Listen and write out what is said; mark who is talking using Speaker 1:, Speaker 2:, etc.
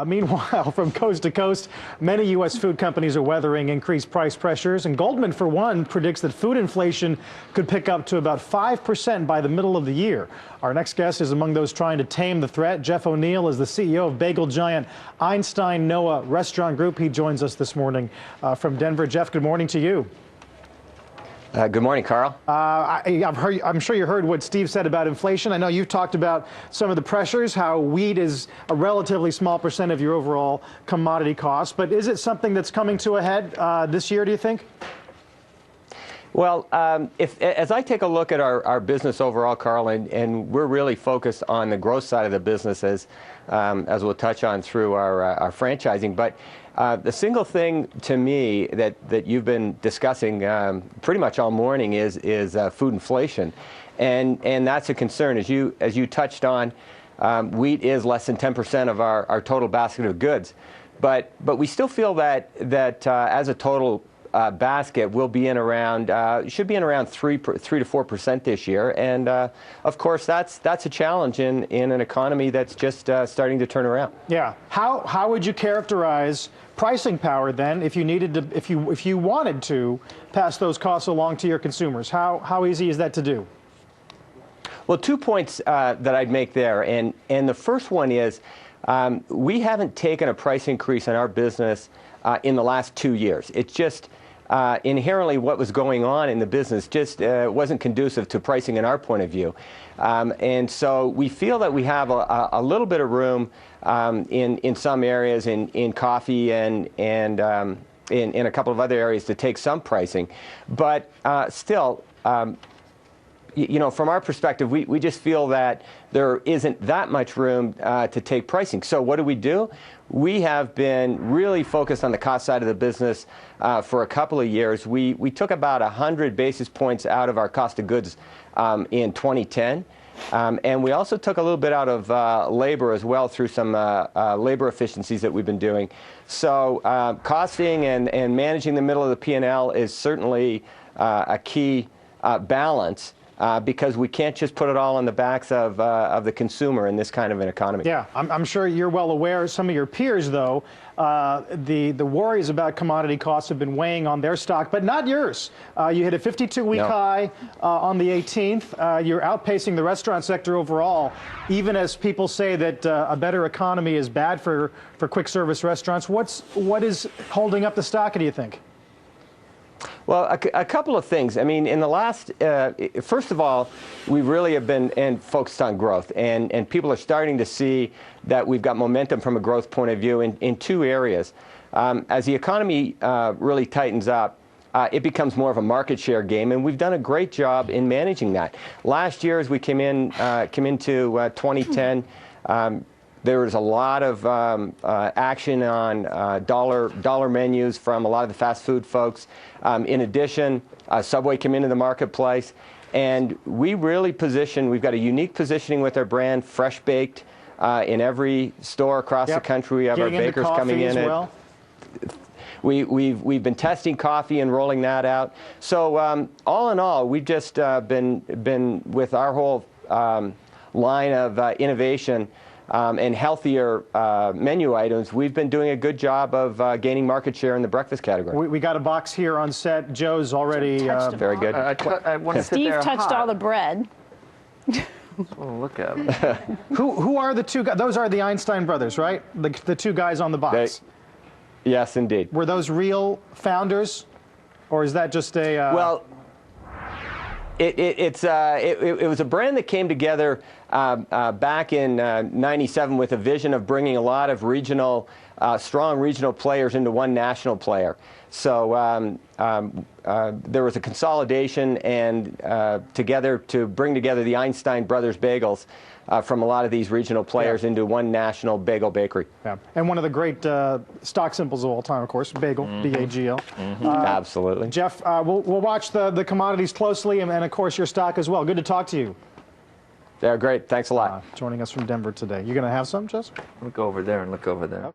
Speaker 1: Meanwhile, from coast to coast, many U.S. food companies are weathering increased price pressures, and Goldman, for one, predicts that food inflation could pick up to about 5% by the middle of the year. Our next guest is among those trying to tame the threat. Jeff O'Neill is the CEO of bagel giant Einstein Noah Restaurant Group. He joins us this morning from Denver. Jeff, good morning to you.
Speaker 2: Good morning, Carl.
Speaker 1: I'm sure you heard what Steve said about inflation. I know you've talked about some of the pressures, how wheat is a relatively small percent of your overall commodity costs. But is it something that's coming to a head this year, do you think?
Speaker 2: Well, as I take a look at our business overall, Carl, and we're really focused on the growth side of the business as we'll touch on through our franchising. But the single thing to me that you've been discussing pretty much all morning is food inflation, and that's a concern. As you touched on, wheat is less than 10% of our total basket of goods, but we still feel that as a total basket will be in around should be in around 3 to 4% this year, and of course that's a challenge in an economy that's just starting to turn around.
Speaker 1: Yeah. How would you characterize pricing power then if you needed to, if you wanted to pass those costs along to your consumers? How easy is that to do?
Speaker 2: Well, 2 points that I'd make there, and the first one is we haven't taken a price increase in our business in the last 2 years. It's just inherently what was going on in the business just wasn't conducive to pricing in our point of view. And so we feel that we have a little bit of room in some areas, in coffee and in a couple of other areas to take some pricing. But still, you know, from our perspective, we just feel that there isn't that much room to take pricing. So what do? We have been really focused on the cost side of the business for a couple of years. We took about 100 basis points out of our cost of goods in 2010. And we also took a little bit out of labor as well through some labor efficiencies that we've been doing. So costing and managing the middle of the P&L is certainly a key balance. Because we can't just put it all on the backs of the consumer in this kind of an economy.
Speaker 1: Yeah, I'm sure you're well aware. Some of your peers, though, the worries about commodity costs have been weighing on their stock, but not yours. You hit a 52-week high on the 18th. You're outpacing the restaurant sector overall, even as people say that a better economy is bad for quick service restaurants. What is holding up the stock, do you think?
Speaker 2: Well, a couple of things. I mean, in the last, first of all, we really have been focused on growth, and people are starting to see that we've got momentum from a growth point of view in two areas. As the economy really tightens up, it becomes more of a market share game, and we've done a great job in managing that. Last year, as we came into 2010, there was a lot of action on dollar menus from a lot of the fast food folks. In addition, Subway came into the marketplace, and we really we've got a unique positioning with our brand, fresh baked, in every store across the country. We have our bakers coming in. Well. We've been testing coffee and rolling that out. So all in all, we've just been with our whole line of innovation. And healthier menu items, we've been doing a good job of gaining market share in the breakfast category.
Speaker 1: We got a box here on set. Joe's already
Speaker 2: very good.
Speaker 3: I want to sit there.
Speaker 4: Steve touched all the bread.
Speaker 3: Oh, look at him.
Speaker 1: Who are the two guys? Those are the Einstein brothers, right? The two guys on the box.
Speaker 2: Yes, indeed.
Speaker 1: Were those real founders, or is that just a?
Speaker 2: Well, it was a brand that came together back in '97 with a vision of bringing a lot of strong regional players into one national player. So there was a consolidation and together to bring together the Einstein Brothers bagels from a lot of these regional players into one national bagel bakery.
Speaker 1: Yeah. And one of the great stock symbols of all time, of course, bagel, B-A-G-L.
Speaker 2: Absolutely.
Speaker 1: Jeff, we'll watch the commodities closely and, of course, your stock as well. Good to talk to you.
Speaker 2: They're great. Thanks a lot.
Speaker 1: Joining us from Denver today. You going to have some, Jess?
Speaker 3: Look over there and look over there.